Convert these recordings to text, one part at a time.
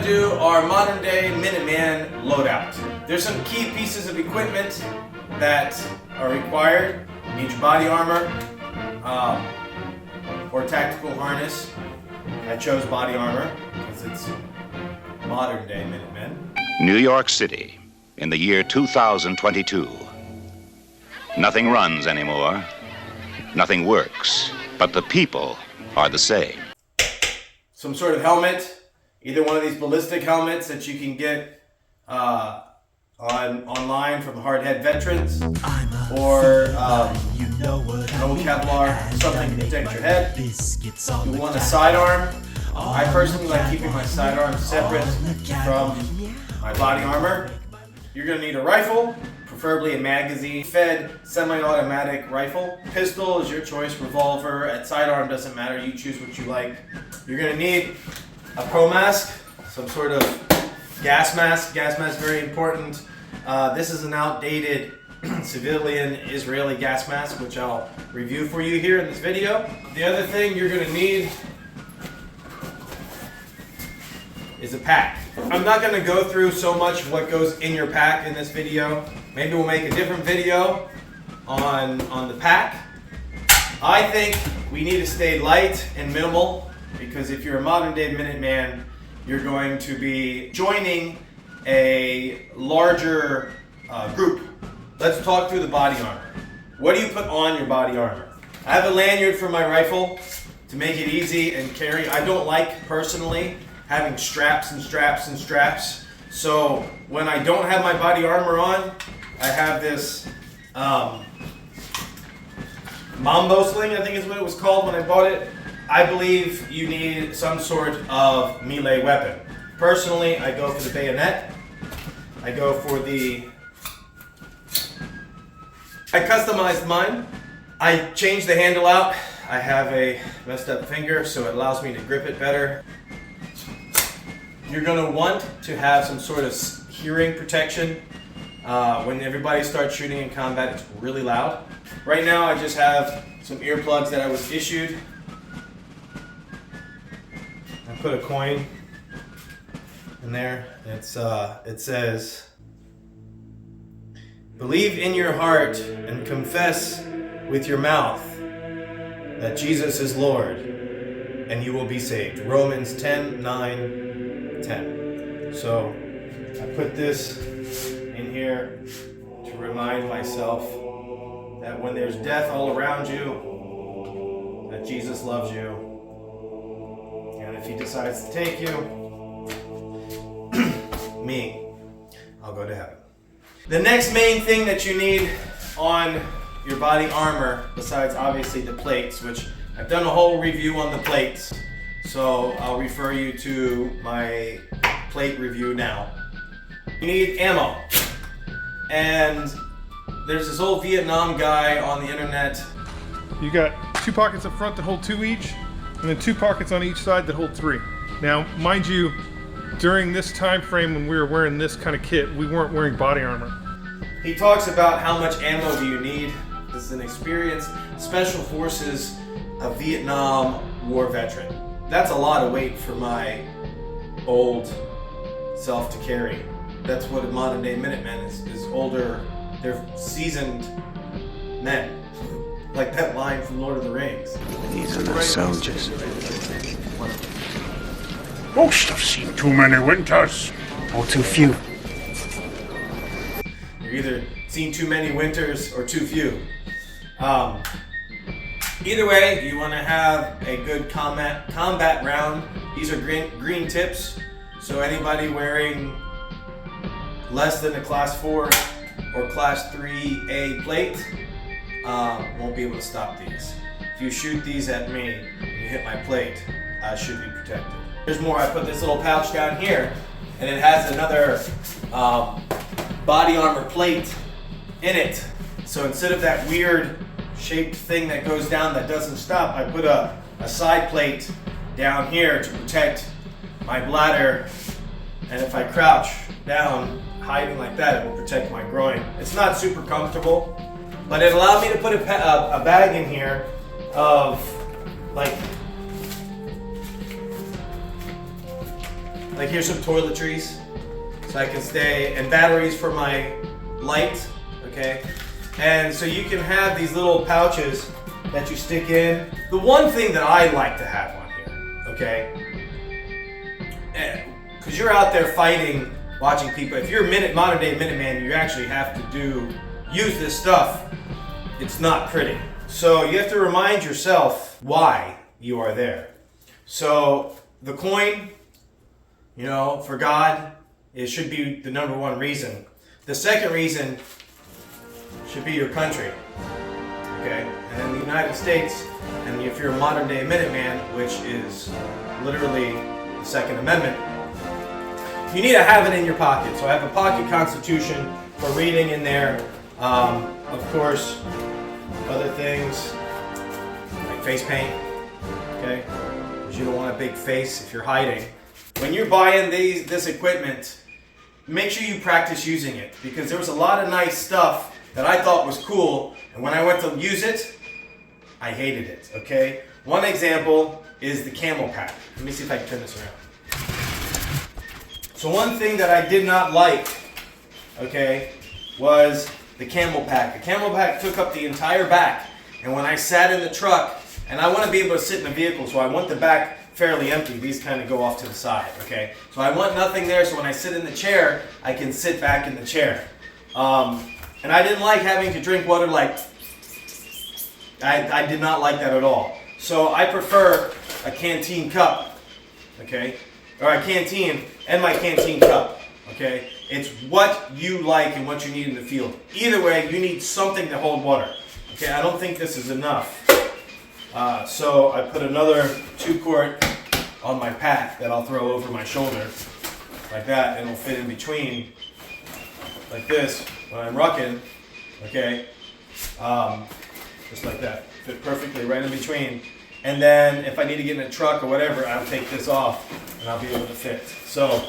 to do our modern day Minuteman Loadout. There's some key pieces of equipment that are required. You need your body armor or tactical harness. I chose body armor because it's modern day Minutemen. New York City in the year 2022. Nothing runs anymore. Nothing works. But the people are the same. Some sort of helmet, either one of these ballistic helmets that you can get online from Hardhead veterans, or no Kevlar, something to protect your head. You want a sidearm. I personally like keeping my sidearm separate from my body armor. You're going to need a rifle, preferably a magazine-fed semi-automatic rifle. Pistol is your choice, revolver, at sidearm doesn't matter, you choose what you like. You're going to need a pro mask, some sort of gas mask. Gas mask is very important. This is an outdated civilian Israeli gas mask, which I'll review for you here in this video. The other thing you're going to need is a pack. I'm not going to go through so much what goes in your pack in this video. Maybe we'll make a different video on the pack. I think we need to stay light and minimal, because if you're a modern day Minuteman, you're going to be joining a larger group. Let's talk through the body armor. What do you put on your body armor? I have a lanyard for my rifle to make it easy and carry. I don't like, personally, having straps and straps and straps. So when I don't have my body armor on, I have this Mambo sling, I think is what it was called when I bought it. I believe you need some sort of melee weapon. Personally, I go for the bayonet. I customized mine. I changed the handle out. I have a messed up finger, so it allows me to grip it better. You're going to want to have some sort of hearing protection. When everybody starts shooting in combat, it's really loud. Right now, I just have some earplugs that I was issued. I put a coin in there. It says, "Believe in your heart and confess with your mouth that Jesus is Lord, and you will be saved." Romans 10:9-10. So I put this in here to remind myself that when there's death all around you, that Jesus loves you. And if he decides to take you, I'll go to heaven. The next main thing that you need on your body armor, besides obviously the plates, which I've done a whole review on the plates, so I'll refer you to my plate review now. You need ammo. And there's this old Vietnam guy on the internet. You got 2 pockets up front that hold 2 each, and then 2 pockets on each side that hold 3. Now, mind you, during this time frame when we were wearing this kind of kit, we weren't wearing body armor. He talks about how much ammo do you need. This is an experienced Special Forces, a Vietnam War veteran. That's a lot of weight for my old self to carry. That's what a modern day Minuteman is older. They're seasoned men. Like that line from Lord of the Rings. These are the soldiers. Most have seen too many winters, or too few. You're either seen too many winters or too few. Either way, you want to have a good combat round. These are green tips, so anybody wearing less than a Class 4 or Class 3A plate won't be able to stop these. If you shoot these at me and you hit my plate, I should be protected. There's more. I put this little pouch down here, and it has another body armor plate in it. So instead of that weird shaped thing that goes down that doesn't stop, I put a side plate down here to protect my bladder, and if I crouch down hiding like that, it will protect my groin. It's not super comfortable, but it allowed me to put a bag in here of like Like here's some toiletries, so I can stay, and batteries for my light, okay? And so you can have these little pouches that you stick in. The one thing that I like to have on here, okay? Because you're out there fighting, watching people. If you're a modern day Minuteman, you actually have to use this stuff. It's not pretty. So you have to remind yourself why you are there. So the coin, you know, for God, it should be the number one reason. The second reason should be your country, okay? And in the United States, and if you're a modern day Minuteman, which is literally the Second Amendment, you need to have it in your pocket. So I have a pocket constitution for reading in there. Of course, other things like face paint, okay? Because you don't want a big face if you're hiding. When you're buying this equipment, make sure you practice using it, because there was a lot of nice stuff that I thought was cool, and when I went to use it, I hated it, okay? One example is the camel pack. Let me see if I can turn this around. So one thing that I did not like, okay, was the camel pack. The camel pack took up the entire back, and when I sat in the truck, and I want to be able to sit in the vehicle, so I want the back fairly empty. These kind of go off to the side, okay? So I want nothing there, so when I sit in the chair, I can sit back in the chair. And I didn't like having to drink water like, I did not like that at all. So I prefer a canteen cup, okay? Or a canteen and my canteen cup, okay? It's what you like and what you need in the field. Either way, you need something to hold water, okay? I don't think this is enough. So I put another 2-quart on my pack that I'll throw over my shoulder, like that, and it'll fit in between, like this, when I'm rucking, okay? Just like that, fit perfectly right in between. And then if I need to get in a truck or whatever, I'll take this off and I'll be able to fit. So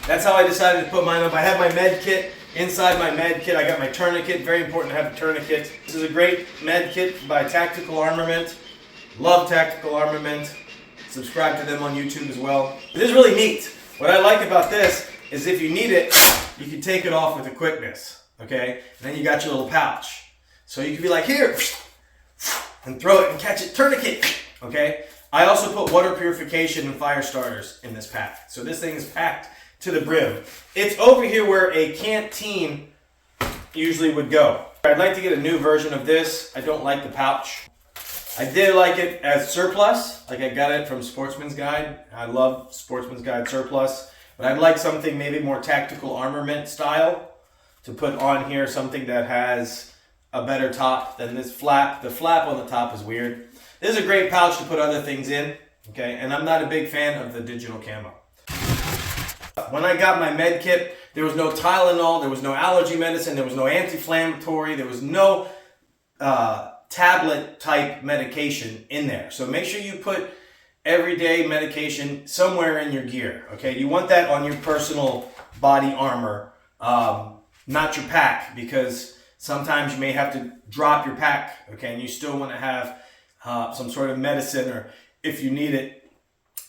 that's how I decided to put mine up. I have my med kit. Inside my med kit, I got my tourniquet. Very important to have a tourniquet. This is a great med kit by Tactical Armament. Love Tactical Armament. Subscribe to them on YouTube as well. It is really neat. What I like about this is if you need it, you can take it off with a quickness, okay? And then you got your little pouch. So you can be like, here, and throw it and catch it, tourniquet, okay? I also put water purification and fire starters in this pack. So this thing is packed to the brim. It's over here where a canteen usually would go. I'd like to get a new version of this. I don't like the pouch. I did like it as surplus, like I got it from Sportsman's Guide. I love Sportsman's Guide surplus, but I'd like something maybe more tactical armament style to put on here, something that has a better top than this flap. The flap on the top is weird. This is a great pouch to put other things in, okay? And I'm not a big fan of the digital camo. When I got my med kit, there was no Tylenol, there was no allergy medicine, there was no anti-inflammatory, there was no tablet type medication in there. So make sure you put everyday medication somewhere in your gear, okay? You want that on your personal body armor, not your pack, because sometimes you may have to drop your pack, okay? And you still want to have some sort of medicine, or if you need it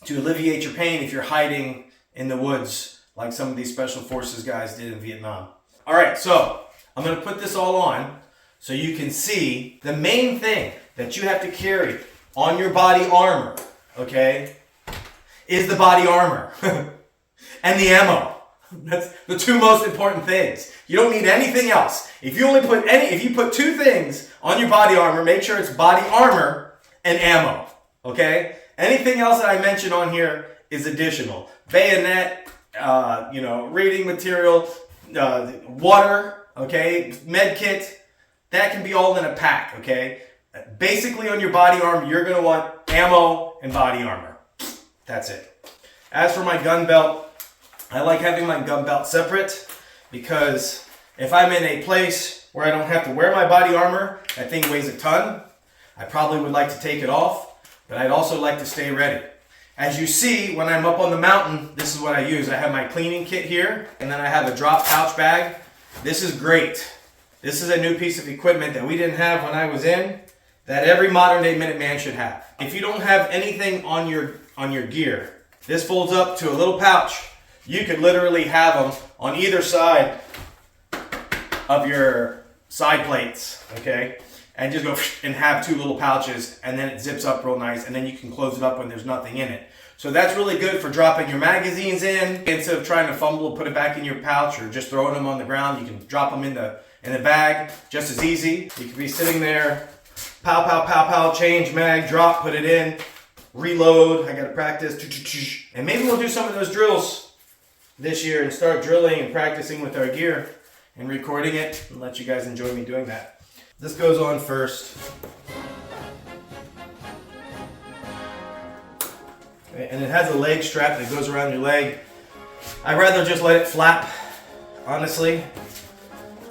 to alleviate your pain if you're hiding in the woods like some of these special forces guys did in Vietnam. All right, so I'm going to put this all on so you can see the main thing that you have to carry on your body armor, okay, is the body armor and the ammo. That's the two most important things. You don't need anything else. If you put two things on your body armor, make sure it's body armor and ammo, okay? Anything else that I mentioned on here is additional. Bayonet, reading material, water, okay, med kit, that can be all in a pack, okay? Basically on your body armor, you're gonna want ammo and body armor. That's it. As for my gun belt, I like having my gun belt separate because if I'm in a place where I don't have to wear my body armor, that thing weighs a ton, I probably would like to take it off, but I'd also like to stay ready. As you see, when I'm up on the mountain, this is what I use. I have my cleaning kit here, and then I have a drop pouch bag. This is great. This is a new piece of equipment that we didn't have when I was in, that every modern day Minuteman should have. If you don't have anything on your gear, This folds up to a little pouch. You could literally have them on either side of your side plates, okay? And just go and have two little pouches, and then it zips up real nice, and then you can close it up when there's nothing in it. So that's really good for dropping your magazines in. Instead of trying to fumble and put it back in your pouch or just throwing them on the ground, you can drop them in the bag just as easy. You could be sitting there, pow, pow, pow, pow, change, mag, drop, put it in, reload. I gotta practice. And maybe we'll do some of those drills this year and start drilling and practicing with our gear and recording it and let you guys enjoy me doing that. This goes on first. Okay, and it has a leg strap that goes around your leg. I'd rather just let it flap, honestly.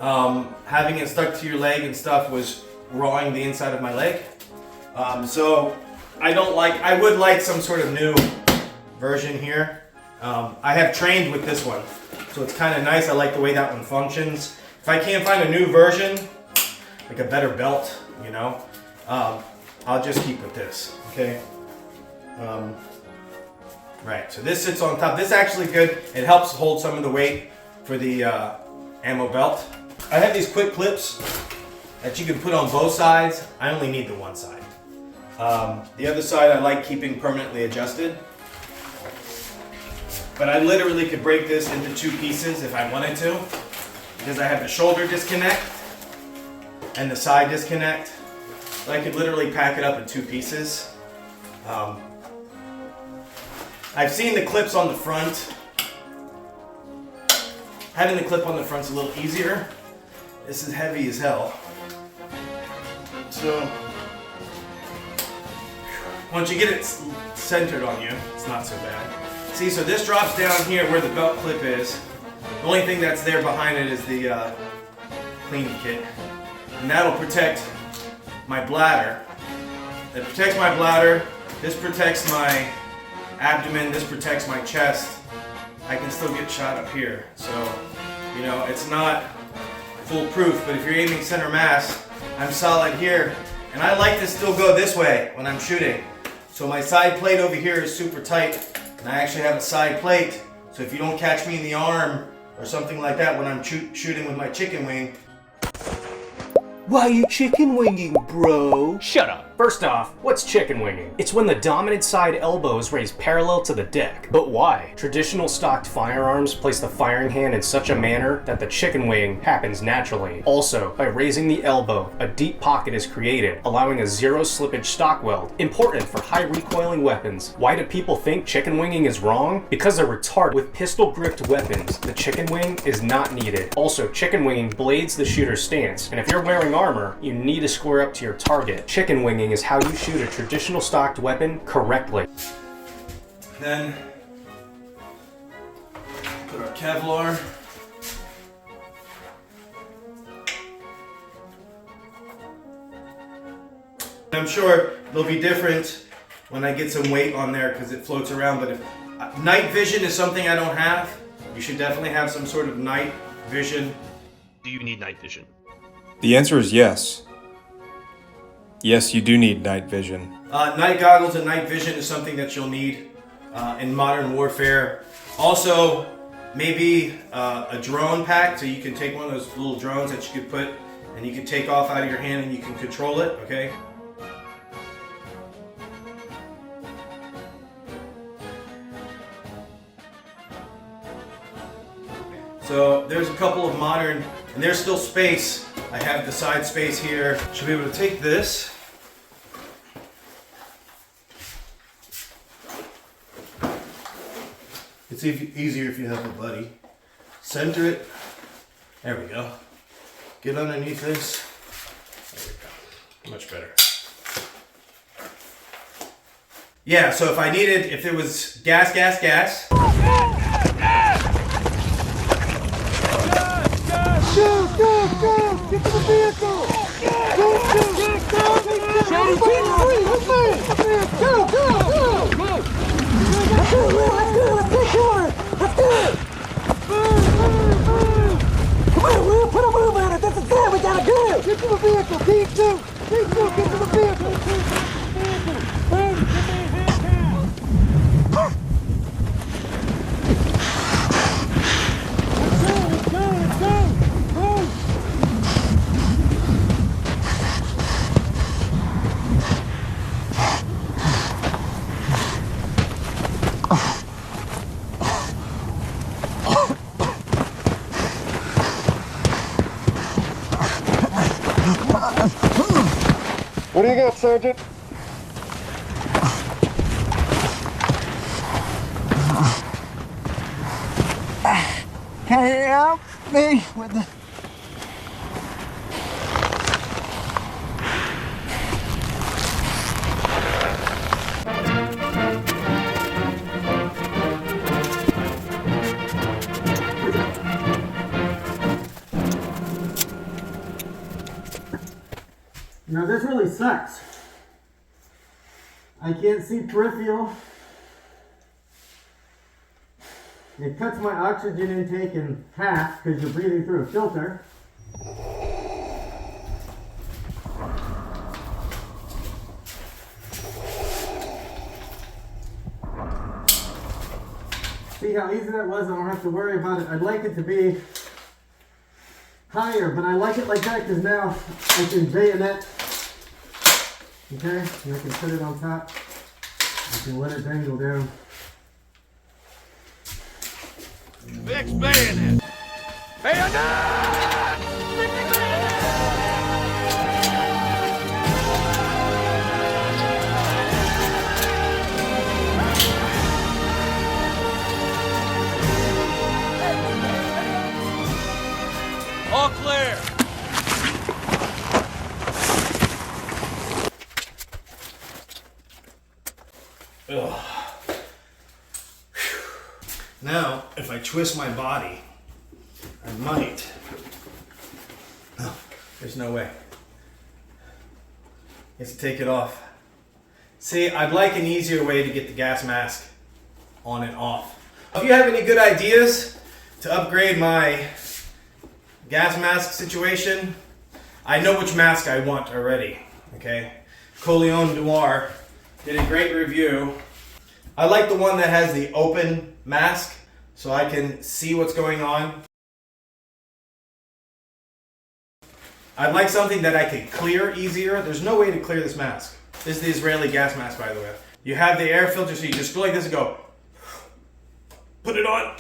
Having it stuck to your leg and stuff was rawing the inside of my leg. So I would like some sort of new version here. I have trained with this one, so it's kind of nice. I like the way that one functions. If I can't find a new version, like a better belt, you know, I'll just keep with this, okay? Right, so this sits on top. This is actually good. It helps hold some of the weight for the ammo belt. I have these quick clips that you can put on both sides. I only need the one side. The other side I like keeping permanently adjusted. But I literally could break this into two pieces if I wanted to, because I have the shoulder disconnect and the side disconnect. So I could literally pack it up in two pieces. I've seen the clips on the front. Having the clip on the front's a little easier. This is heavy as hell. So once you get it centered on you, it's not so bad. See, so this drops down here where the belt clip is. The only thing that's there behind it is the cleaning kit. And that'll protect my bladder. That protects my bladder. This protects my abdomen. This protects my chest. I can still get shot up here. So, you know, it's not foolproof, but if you're aiming center mass, I'm solid here. And I like to still go this way when I'm shooting. So my side plate over here is super tight. And I actually have a side plate, so if you don't catch me in the arm or something like that when I'm shooting with my chicken wing. Why you chicken winging, bro? Shut up. First off, what's chicken winging? It's when the dominant side elbow is raised parallel to the deck. But why? Traditional stocked firearms place the firing hand in such a manner that the chicken wing happens naturally. Also, by raising the elbow, a deep pocket is created, allowing a zero slippage stock weld, important for high recoiling weapons. Why do people think chicken winging is wrong? Because they're retarded. With pistol gripped weapons, the chicken wing is not needed. Also, chicken winging blades the shooter's stance, and if you're wearing armor, you need to square up to your target. Chicken winging is how you shoot a traditional stocked weapon correctly. Then put our Kevlar. I'm sure they'll be different when I get some weight on there because it floats around, but if night vision is something I don't have, you should definitely have some sort of night vision. Do you need night vision? The answer is yes. Yes, you do need night vision. Night goggles and night vision is something that you'll need in modern warfare. Also, maybe a drone pack, so you can take one of those little drones that you could put and you can take off out of your hand and you can control it, okay? So there's a couple of modern, and there's still space. I have the side space here. Should be able to take this. It's easier if you have a buddy. Center it. There we go. Get underneath this. There we go. Much better. Yeah, so if I needed, if there was gas. Go! Get to the vehicle! Go! Shady, keep free! Let's move! Go! Let's get to her! Let's do it! Come on, Will! Put a move on it! This is it! We gotta go! Get to the vehicle! T2! Get to the vehicle! What do you got, Sergeant? Can you help me with the... You know, this really sucks. I can't see peripheral. It cuts my oxygen intake in half because you're breathing through a filter. See how easy that was? I don't have to worry about it. I'd like it to be higher, but I like it like that because now I can bayonet. Okay, and I can put it on top. I can let it dangle down. Next bayonet. All clear. Ugh. Now, if I twist my body, I might. No, there's no way. You have to take it off. See, I'd like an easier way to get the gas mask on and off. If you have any good ideas to upgrade my gas mask situation, I know which mask I want already. Okay, Coleon Noir did a great review. I like the one that has the open mask so I can see what's going on. I'd like something that I could clear easier. There's no way to clear this mask. This is the Israeli gas mask, by the way. You have the air filter, so you just go like this and go, put it on.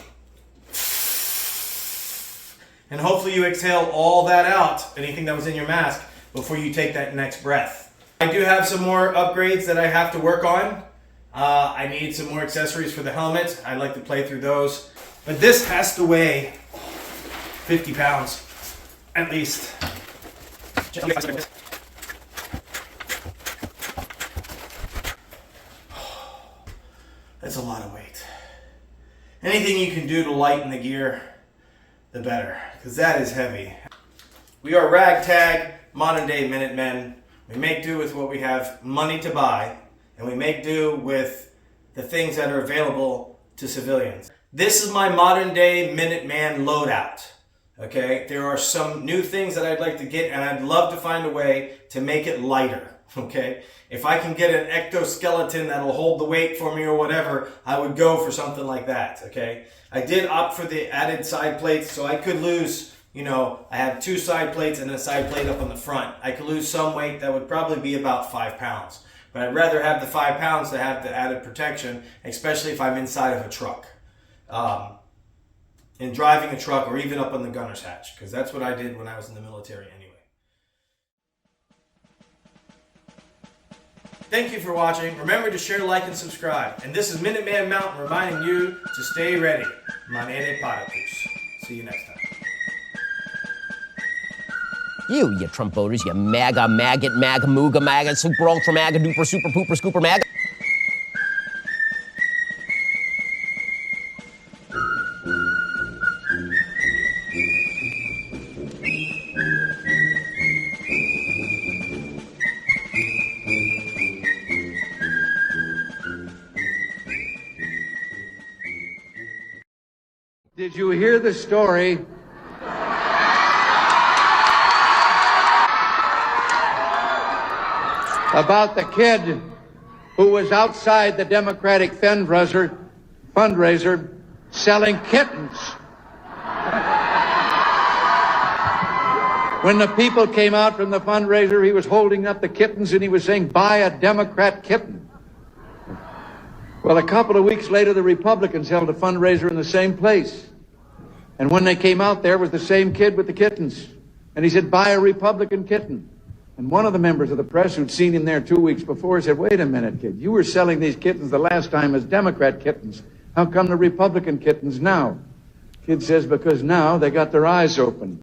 And hopefully you exhale all that out, anything that was in your mask, before you take that next breath. I do have some more upgrades that I have to work on. I need some more accessories for the helmet. I'd like to play through those. But this has to weigh 50 pounds, at least. That's a lot of weight. Anything you can do to lighten the gear, the better, because that is heavy. We are ragtag, modern day Minutemen. We make do with what we have money to buy, and we make do with the things that are available to civilians. This is my modern day Minuteman Loadout. Okay, there are some new things that I'd like to get, and I'd love to find a way to make it lighter. Okay, if I can get an ectoskeleton that'll hold the weight for me or whatever, I would go for something like that. Okay, I did opt for the added side plates, so I could lose, you know, I have 2 side plates and a side plate up on the front. I could lose some weight that would probably be about 5 pounds. But I'd rather have the 5 pounds to have the added protection, especially if I'm inside of a truck. In driving a truck or even up on the gunner's hatch, because that's what I did when I was in the military anyway. Thank you for watching. Remember to share, like, and subscribe. And this is Minuteman Mountain reminding you to stay ready. Manere Paratus. See you next time. You Trump voters, you MAGA, maggot, MAGA, mooga, MAGA, super, ultra, MAGA, duper, super, pooper, scooper, MAGA. Did you hear the story about the kid who was outside the Democratic fundraiser selling kittens? When the people came out from the fundraiser, he was holding up the kittens and he was saying, "Buy a Democrat kitten." Well, a couple of weeks later, the Republicans held a fundraiser in the same place. And when they came out, there was the same kid with the kittens. And he said, "Buy a Republican kitten." And one of the members of the press who'd seen him there 2 weeks before said, "Wait a minute, kid. You were selling these kittens the last time as Democrat kittens. How come the Republican kittens now?" Kid says, "Because now they got their eyes open."